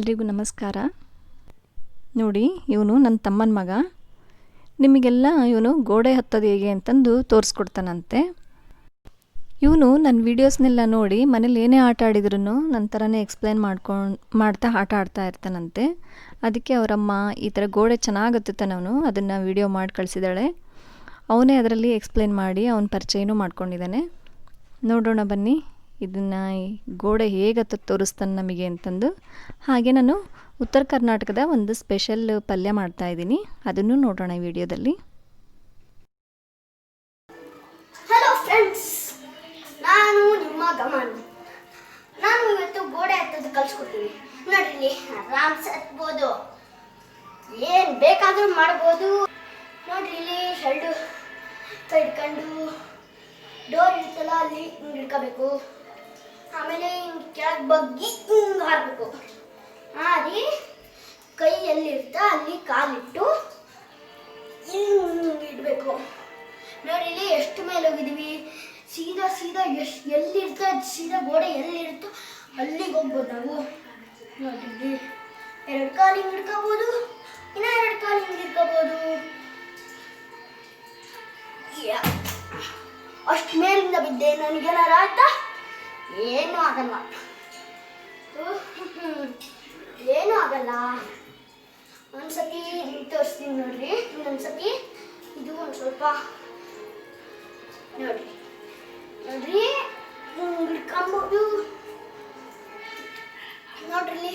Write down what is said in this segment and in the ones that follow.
ಎಲ್ರಿಗೂ ನಮಸ್ಕಾರ. ನೋಡಿ, ಇವನು ನನ್ನ ತಮ್ಮನ ಮಗ. ನಿಮಗೆಲ್ಲ ಇವನು ಗೋಡೆ ಹತ್ತೋದು ಹೇಗೆ ಅಂತಂದು ತೋರಿಸ್ಕೊಡ್ತಾನಂತೆ. ಇವನು ನನ್ನ ವೀಡಿಯೋಸ್ನೆಲ್ಲ ನೋಡಿ ಮನೇಲಿ ಏನೇ ಆಟ ಆಡಿದ್ರು ನನ್ನ ಥರನೇ ಎಕ್ಸ್ಪ್ಲೇನ್ ಮಾಡ್ತಾ ಆಟ ಆಡ್ತಾ ಇರ್ತಾನಂತೆ. ಅದಕ್ಕೆ ಅವರಮ್ಮ ಈ ಥರ ಗೋಡೆ ಚೆನ್ನಾಗಿ ಹತ್ತುತ್ತಾನೆ ಅವನು, ಅದನ್ನು ವೀಡಿಯೋ ಮಾಡಿ ಕಳಿಸಿದ್ದಾಳೆ. ಅವನೇ ಅದರಲ್ಲಿ ಎಕ್ಸ್ಪ್ಲೇನ್ ಮಾಡಿ ಅವನ ಪರಿಚಯನೂ ಮಾಡ್ಕೊಂಡಿದ್ದಾನೆ. ನೋಡೋಣ ಬನ್ನಿ, ಇದನ್ನು ಗೋಡೆ ಹೇಗೆ ತೋರಿಸ್ತಾನೆ ನಮಗೆ ಅಂತಂದು. ಹಾಗೆ ನಾನು ಉತ್ತರ ಕರ್ನಾಟಕದ ಒಂದು ಸ್ಪೆಷಲ್ ಪಲ್ಯ ಮಾಡ್ತಾಯಿದ್ದೀನಿ, ಅದನ್ನು ನೋಡೋಣ ಈ ವಿಡಿಯೋದಲ್ಲಿ. ಹಲೋ ಫ್ರೆಂಡ್ಸ್, ನಾನು ನಿಮ್ಮ ಗಮನ್. ನಾನು ಇವತ್ತು ಗೋಡೆ ಹತ್ತೋದು ಕಲಿಸ್ಕೊಡ್ತೀನಿ. ನೋಡ್ರಿ, ಆರಾಮ್ಸೆ ಹತ್ಬೋದು, ಏನು ಬೇಕಾದರೂ ಮಾಡ್ಬೋದು. ನೋಡ್ರಿ, ಇಲ್ಲಿ ಎರಡು ಕೈ ಹಿಡ್ಕೊಂಡು ಡೋರ್ ಇರ್ತಲ್ಲ ಅಲ್ಲಿ ಹಿಂಗೆ ಹಿಡ್ಕೋಬೇಕು. ಆಮೇಲೆ ಹಿಂಗೆ ಕೆಳಗೆ ಬಗ್ಗಿ ಹಿಂಗೆ ಹಾರಬೇಕು. ಹಾರಿ ಕೈ ಎಲ್ಲಿರ್ತ ಅಲ್ಲಿ ಕಾಲಿಟ್ಟು ಹಿಂಗೆ ಇಡಬೇಕು. ನೋಡಿ, ಇಲ್ಲಿ ಎಷ್ಟು ಮೇಲೆ ಹೋಗಿದ್ದೀವಿ. ಸೀದಾ ಎಲ್ಲಿರ್ತ ಸೀದಾ ಗೋಡೆ ಎಲ್ಲಿರುತ್ತೋ ಅಲ್ಲಿಗೆ ಹೋಗ್ಬೋದು ನಾವು. ನೋಡಿದ್ವಿ, ಎರಡು ಕಾಲು ಹಿಂಗೆ ಹಿಡ್ಕೋಬೋದು, ಇನ್ನು ಎರಡು ಕಾಲು ಹಿಂಗೆ ಹಿಡ್ಕೋಬೋದು. ಅಷ್ಟು ಮೇಲಿಂದ ಬಿದ್ದೆ, ನನಗೇನಾರ ಆಯ್ತಾ? ಏನೂ ಆಗಲ್ಲ, ಏನೂ ಆಗಲ್ಲ. ಒಂದ್ಸತಿ ತೋರಿಸ್ತೀನಿ ನೋಡ್ರಿ. ಇನ್ನೊಂದ್ಸತಿ ಇದು ಒಂದು ಸ್ವಲ್ಪ ನೋಡ್ರಿ ಹಿಡ್ಕೊಂಬೋದು. ನೋಡ್ರಿ,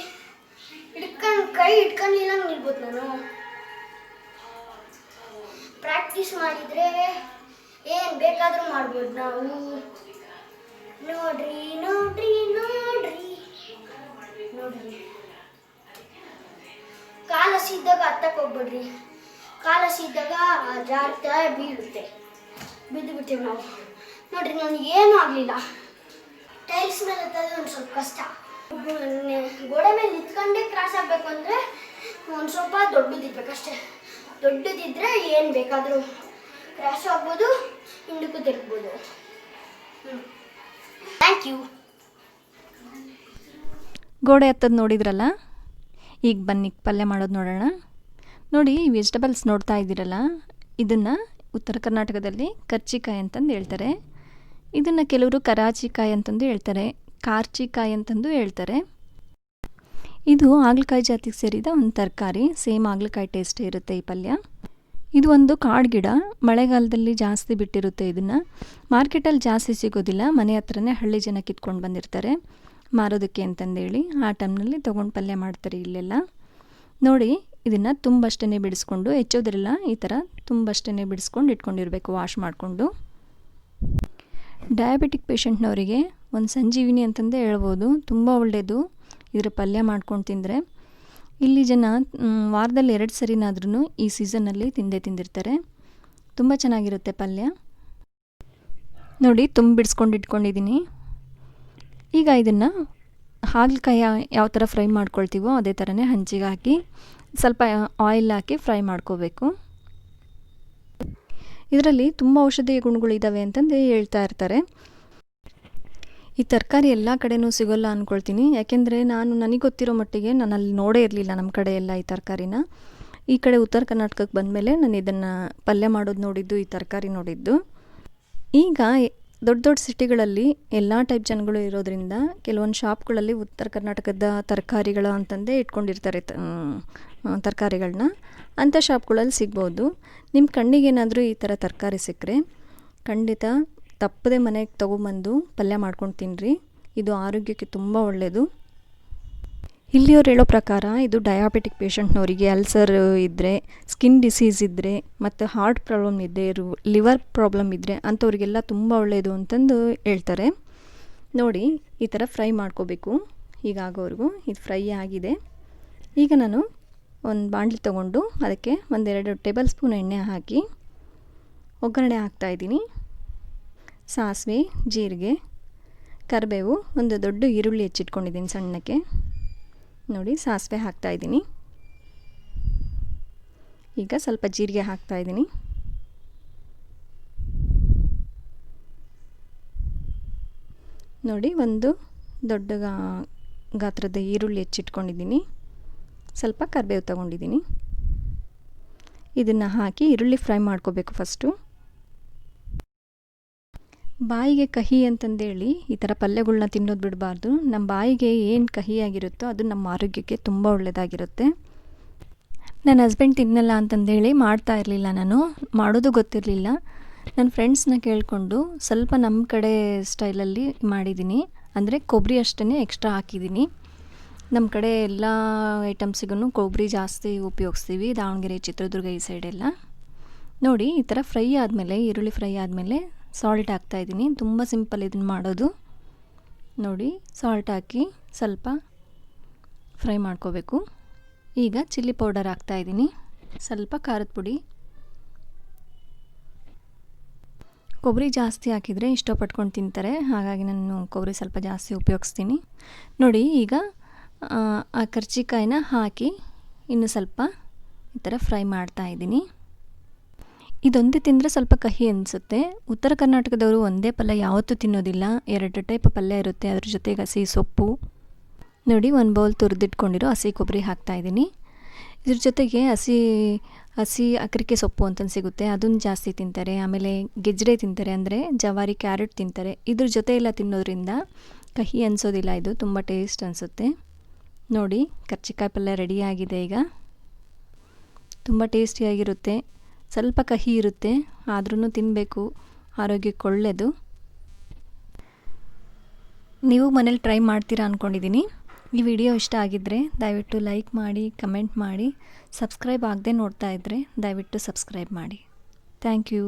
ಕೈ ಹಿಡ್ಕೊಂಡಿಲ್ಲ ನಿಲ್ಬೋದು. ನಾನು ಪ್ರಾಕ್ಟೀಸ್ ಮಾಡಿದರೆ ಏನು ಬೇಕಾದರೂ ಮಾಡ್ಬೋದು ನಾವು. ನೋಡ್ರಿ ನೋಡ್ರಿ ನೋಡ್ರಿ ನೋಡ್ರಿ, ಕಾಲ ಸಿದ್ದಾಗ ಹತ್ತಕ್ಕೆ ಹೋಗ್ಬಿಡ್ರಿ. ಕಾಲ ಸಿದ್ದಾಗ ಜಾರ್ತಾ ಬೀಳುತ್ತೆ, ಬಿದ್ದು ಬಿಡ್ತೇವೆ ನಾವು. ನೋಡ್ರಿ, ನನಗೇನು ಆಗಲಿಲ್ಲ. ಟೈಲ್ಸ್ ಮೇಲೆ ಹತ್ತೋದು ಒಂದು ಸ್ವಲ್ಪ ಕಷ್ಟ. ಗೋಡೆ ಮೇಲೆ ನಿಂತ್ಕೊಂಡೇ ಕ್ರಾಸ್ ಆಗಬೇಕು ಅಂದರೆ ಒಂದು ಸ್ವಲ್ಪ ದೊಡ್ಡದಿರ್ಬೇಕು ಅಷ್ಟೇ. ದೊಡ್ಡದಿದ್ದರೆ ಏನು ಬೇಕಾದರೂ ಕ್ರಾಶ್ ಆಗ್ಬೋದು, ಹಿಂದಕ್ಕೂ ತಿರುಗ್ಬೋದು. Thank you. ಗೋಡೆ ಹತ್ತೋದು ನೋಡಿದ್ರಲ್ಲ, ಈಗ ಬನ್ನಿ ಪಲ್ಯ ಮಾಡೋದು ನೋಡೋಣ. ನೋಡಿ, ಈ ವೆಜಿಟಬಲ್ಸ್ ನೋಡ್ತಾ ಇದ್ದೀರಲ್ಲ, ಇದನ್ನು ಉತ್ತರ ಕರ್ನಾಟಕದಲ್ಲಿ ಕರ್ಚಿಕಾಯಿ ಅಂತಂದು ಹೇಳ್ತಾರೆ. ಇದನ್ನು ಕೆಲವರು ಕರಾಚಿಕಾಯಿ ಅಂತಂದು ಹೇಳ್ತಾರೆ, ಕಾರ್ಚಿಕಾಯಿ ಅಂತಂದು ಹೇಳ್ತಾರೆ. ಇದು ಹಾಗಲಕಾಯಿ ಜಾತಿಗೆ ಸೇರಿದ ಒಂದು ತರಕಾರಿ. ಸೇಮ್ ಹಾಗಲಕಾಯಿ ಟೇಸ್ಟೇ ಇರುತ್ತೆ ಈ ಪಲ್ಯ. ಇದು ಒಂದು ಕಾಡು ಗಿಡ, ಮಳೆಗಾಲದಲ್ಲಿ ಜಾಸ್ತಿ ಬಿಟ್ಟಿರುತ್ತೆ. ಇದನ್ನು ಮಾರ್ಕೆಟಲ್ಲಿ ಜಾಸ್ತಿ ಸಿಗೋದಿಲ್ಲ, ಮನೆ ಹತ್ರನೇ ಹಳ್ಳಿ ಜನ ಕಿತ್ಕೊಂಡು ಬಂದಿರ್ತಾರೆ ಮಾರೋದಕ್ಕೆ ಅಂತಂದೇಳಿ. ಆ ಟೈಮ್ನಲ್ಲಿ ತೊಗೊಂಡು ಪಲ್ಯ ಮಾಡ್ತಾರೆ ಇಲ್ಲೆಲ್ಲ. ನೋಡಿ, ಇದನ್ನು ತುಂಬಷ್ಟೇ ಬಿಡಿಸ್ಕೊಂಡು, ಹೆಚ್ಚೋದ್ರೆಲ್ಲ ಈ ಥರ ತುಂಬಷ್ಟೇ ಬಿಡಿಸ್ಕೊಂಡು ಇಟ್ಕೊಂಡಿರಬೇಕು, ವಾಶ್ ಮಾಡಿಕೊಂಡು. ಡಯಾಬಿಟಿಕ್ ಪೇಷಂಟ್ನವರಿಗೆ ಒಂದು ಸಂಜೀವಿನಿ ಅಂತಂದೇ ಹೇಳ್ಬೋದು. ತುಂಬ ಒಳ್ಳೆಯದು ಇದರ ಪಲ್ಯ ಮಾಡ್ಕೊಂಡು ತಿಂದರೆ. ಇಲ್ಲಿ ಜನ ವಾರದಲ್ಲಿ 2 ಸರಿನಾದ್ರೂ ಈ ಸೀಸನ್ನಲ್ಲಿ ತಿಂದಿರ್ತಾರೆ. ತುಂಬ ಚೆನ್ನಾಗಿರುತ್ತೆ ಪಲ್ಯ. ನೋಡಿ, ತುಂಬ ಬಿಡಿಸ್ಕೊಂಡು ಇಟ್ಕೊಂಡಿದ್ದೀನಿ. ಈಗ ಇದನ್ನು ಹಾಗಲಕಾಯಿ ಯಾವ ಥರ ಫ್ರೈ ಮಾಡ್ಕೊಳ್ತೀವೋ ಅದೇ ಥರನೇ ಹಂಚಿಗೆ ಹಾಕಿ ಸ್ವಲ್ಪ ಆಯಿಲ್ ಹಾಕಿ ಫ್ರೈ ಮಾಡ್ಕೋಬೇಕು. ಇದರಲ್ಲಿ ತುಂಬ ಔಷಧೀಯ ಗುಣಗಳಿದ್ದಾವೆ ಅಂತಂದು ಹೇಳ್ತಾ ಇರ್ತಾರೆ. ಈ ತರಕಾರಿ ಎಲ್ಲ ಕಡೆನೂ ಸಿಗೋಲ್ಲ ಅಂದ್ಕೊಳ್ತೀನಿ, ಯಾಕೆಂದರೆ ನನಗೆ ಗೊತ್ತಿರೋ ಮಟ್ಟಿಗೆ ನಾನು ಅಲ್ಲಿ ನೋಡೇ ಇರಲಿಲ್ಲ ನಮ್ಮ ಕಡೆ ಎಲ್ಲ ಈ ತರಕಾರಿನ. ಈ ಕಡೆ ಉತ್ತರ ಕರ್ನಾಟಕಕ್ಕೆ ಬಂದಮೇಲೆ ನಾನು ಇದನ್ನು ಪಲ್ಯ ಮಾಡೋದು ನೋಡಿದ್ದು, ಈ ತರಕಾರಿ ನೋಡಿದ್ದು. ಈಗ ದೊಡ್ಡ ಸಿಟಿಗಳಲ್ಲಿ ಎಲ್ಲ ಟೈಪ್ ಜನಗಳು ಇರೋದ್ರಿಂದ ಕೆಲವೊಂದು ಶಾಪ್ಗಳಲ್ಲಿ ಉತ್ತರ ಕರ್ನಾಟಕದ ತರಕಾರಿಗಳು ಅಂತಂದೇ ಇಟ್ಕೊಂಡಿರ್ತಾರೆ ತರಕಾರಿಗಳನ್ನ. ಅಂಥ ಶಾಪ್ಗಳಲ್ಲಿ ಸಿಗ್ಬೋದು. ನಿಮ್ಮ ಕಣ್ಣಿಗೇನಾದರೂ ಈ ಥರ ತರಕಾರಿ ಸಿಕ್ಕರೆ ಖಂಡಿತ ತಪ್ಪದೆ ಮನೆಗೆ ತೊಗೊಂಬಂದು ಪಲ್ಯ ಮಾಡ್ಕೊಂಡು ತಿನ್ನಿರಿ. ಇದು ಆರೋಗ್ಯಕ್ಕೆ ತುಂಬ ಒಳ್ಳೆಯದು. ಇಲ್ಲಿಯವ್ರು ಹೇಳೋ ಪ್ರಕಾರ ಇದು ಡಯಾಬಿಟಿಕ್ ಪೇಷಂಟ್ನವರಿಗೆ, ಅಲ್ಸರ್ ಇದ್ದರೆ, ಸ್ಕಿನ್ ಡಿಸೀಸ್ ಇದ್ದರೆ, ಮತ್ತು ಹಾರ್ಟ್ ಪ್ರಾಬ್ಲಮ್ ಇದ್ದರೆ, ಲಿವರ್ ಪ್ರಾಬ್ಲಮ್ ಇದ್ದರೆ ಅಂಥವ್ರಿಗೆಲ್ಲ ತುಂಬ ಒಳ್ಳೆಯದು ಅಂತಂದು ಹೇಳ್ತಾರೆ. ನೋಡಿ, ಈ ಥರ ಫ್ರೈ ಮಾಡ್ಕೋಬೇಕು ಹೀಗಾಗೋವರೆಗೂ. ಇದು ಫ್ರೈ ಆಗಿದೆ. ಈಗ ನಾನು ಒಂದು ಬಾಣಲಿ ತೊಗೊಂಡು ಅದಕ್ಕೆ 1-2 ಟೇಬಲ್ ಸ್ಪೂನ್ ಎಣ್ಣೆ ಹಾಕಿ ಒಗ್ಗರಣೆ ಹಾಕ್ತಾಯಿದ್ದೀನಿ. ಸಾಸಿವೆ, ಜೀರಿಗೆ, ಕರಿಬೇವು, ಒಂದು ದೊಡ್ಡ ಈರುಳ್ಳಿ ಹೆಚ್ಚಿಟ್ಕೊಂಡಿದ್ದೀನಿ ಸಣ್ಣಕ್ಕೆ. ನೋಡಿ, ಸಾಸಿವೆ ಹಾಕ್ತಾಯಿದ್ದೀನಿ. ಈಗ ಸ್ವಲ್ಪ ಜೀರಿಗೆ ಹಾಕ್ತಾಯಿದ್ದೀನಿ. ನೋಡಿ, ಒಂದು ದೊಡ್ಡ ಗಾತ್ರದ ಈರುಳ್ಳಿ ಹೆಚ್ಚಿಟ್ಕೊಂಡಿದ್ದೀನಿ. ಸ್ವಲ್ಪ ಕರಿಬೇವು ತೊಗೊಂಡಿದ್ದೀನಿ. ಇದನ್ನು ಹಾಕಿ ಈರುಳ್ಳಿ ಫ್ರೈ ಮಾಡ್ಕೋಬೇಕು ಫಸ್ಟು. ಬಾಯಿಗೆ ಕಹಿ ಅಂತಂದೇಳಿ ಈ ಥರ ಪಲ್ಯಗಳ್ನ ತಿನ್ನೋದು ಬಿಡಬಾರ್ದು. ನಮ್ಮ ಬಾಯಿಗೆ ಏನು ಕಹಿಯಾಗಿರುತ್ತೋ ಅದು ನಮ್ಮ ಆರೋಗ್ಯಕ್ಕೆ ತುಂಬ ಒಳ್ಳೆಯದಾಗಿರುತ್ತೆ. ನನ್ನ ಹಸ್ಬೆಂಡ್ ತಿನ್ನಲ್ಲ ಅಂತಂದೇಳಿ ಮಾಡ್ತಾ ಇರಲಿಲ್ಲ, ನಾನು ಮಾಡೋದು ಗೊತ್ತಿರಲಿಲ್ಲ. ನನ್ನ ಫ್ರೆಂಡ್ಸ್ನ ಕೇಳಿಕೊಂಡು ಸ್ವಲ್ಪ ನಮ್ಮ ಕಡೆ ಸ್ಟೈಲಲ್ಲಿ ಮಾಡಿದ್ದೀನಿ. ಅಂದರೆ ಕೊಬ್ಬರಿ ಅಷ್ಟೇ ಎಕ್ಸ್ಟ್ರಾ ಹಾಕಿದ್ದೀನಿ. ನಮ್ಮ ಕಡೆ ಎಲ್ಲ ಐಟಮ್ಸಿಗೂ ಕೊಬ್ಬರಿ ಜಾಸ್ತಿ ಉಪಯೋಗಿಸ್ತೀವಿ, ದಾವಣಗೆರೆ, ಚಿತ್ರದುರ್ಗ ಈ ಸೈಡೆಲ್ಲ. ನೋಡಿ ಈ ಥರ ಫ್ರೈ ಆದಮೇಲೆ, ಈರುಳ್ಳಿ ಫ್ರೈ ಆದಮೇಲೆ ಸಾಲ್ಟ್ ಹಾಕ್ತಾಯಿದ್ದೀನಿ. ತುಂಬ ಸಿಂಪಲ್ ಇದನ್ನು ಮಾಡೋದು. ನೋಡಿ ಸಾಲ್ಟ್ ಹಾಕಿ ಸ್ವಲ್ಪ ಫ್ರೈ ಮಾಡ್ಕೋಬೇಕು. ಈಗ ಚಿಲ್ಲಿ ಪೌಡರ್ ಹಾಕ್ತಾಯಿದ್ದೀನಿ, ಸ್ವಲ್ಪ ಖಾರದ ಪುಡಿ. ಕೊಬ್ಬರಿ ಜಾಸ್ತಿ ಹಾಕಿದರೆ ಇಷ್ಟಪಟ್ಕೊಂಡು ತಿಂತಾರೆ, ಹಾಗಾಗಿ ನಾನು ಕೊಬ್ಬರಿ ಸ್ವಲ್ಪ ಜಾಸ್ತಿ ಉಪಯೋಗಿಸ್ತೀನಿ. ನೋಡಿ ಈಗ ಆ ಕರ್ಜಿಕಾಯಿನ ಹಾಕಿ ಇನ್ನು ಸ್ವಲ್ಪ ಈ ಥರ ಫ್ರೈ ಮಾಡ್ತಾಯಿದ್ದೀನಿ. ಇದೊಂದೇ ತಿಂದರೆ ಸ್ವಲ್ಪ ಕಹಿ ಅನಿಸುತ್ತೆ. ಉತ್ತರ ಕರ್ನಾಟಕದವರು ಒಂದೇ ಪಲ್ಯ ಯಾವತ್ತೂ ತಿನ್ನೋದಿಲ್ಲ, 2 ಟೈಪ್ ಪಲ್ಯ ಇರುತ್ತೆ. ಅದ್ರ ಜೊತೆಗೆ ಹಸಿ ಸೊಪ್ಪು. ನೋಡಿ 1 ಬೌಲ್ ತುರಿದಿಟ್ಕೊಂಡಿರೋ ಹಸಿ ಕೊಬ್ಬರಿ ಹಾಕ್ತಾಯಿದ್ದೀನಿ. ಇದ್ರ ಜೊತೆಗೆ ಹಸಿ ಅಕ್ರಿಕೆ ಸೊಪ್ಪು ಅಂತಂದು ಸಿಗುತ್ತೆ, ಅದನ್ನು ಜಾಸ್ತಿ ತಿಂತಾರೆ. ಆಮೇಲೆ ಗೆಜ್ಜಡೆ ತಿಂತಾರೆ, ಅಂದರೆ ಜವಾರಿ, ಕ್ಯಾರೆಟ್ ತಿಂತಾರೆ. ಇದ್ರ ಜೊತೆ ಎಲ್ಲ ತಿನ್ನೋದ್ರಿಂದ ಕಹಿ ಅನಿಸೋದಿಲ್ಲ, ಇದು ತುಂಬ ಟೇಸ್ಟ್ ಅನಿಸುತ್ತೆ. ನೋಡಿ ಕರ್ಜಿಕಾಯಿ ಪಲ್ಯ ರೆಡಿಯಾಗಿದೆ. ಈಗ ತುಂಬ ಟೇಸ್ಟಿಯಾಗಿರುತ್ತೆ. ಸ್ವಲ್ಪ ಕಹಿ ಇರುತ್ತೆ, ಆದ್ರೂ ತಿನ್ನಬೇಕು, ಆರೋಗ್ಯಕ್ಕೆ ಒಳ್ಳೆಯದು. ನೀವು ಮನೇಲಿ ಟ್ರೈ ಮಾಡ್ತೀರಾ ಅಂದ್ಕೊಂಡಿದ್ದೀನಿ. ಈ ವಿಡಿಯೋ ಇಷ್ಟ ಆಗಿದ್ದರೆ ದಯವಿಟ್ಟು ಲೈಕ್ ಮಾಡಿ, ಕಮೆಂಟ್ ಮಾಡಿ. ಸಬ್ಸ್ಕ್ರೈಬ್ ಆಗದೆ ನೋಡ್ತಾ ಇದ್ದರೆ ದಯವಿಟ್ಟು ಸಬ್ಸ್ಕ್ರೈಬ್ ಮಾಡಿ. Thank you.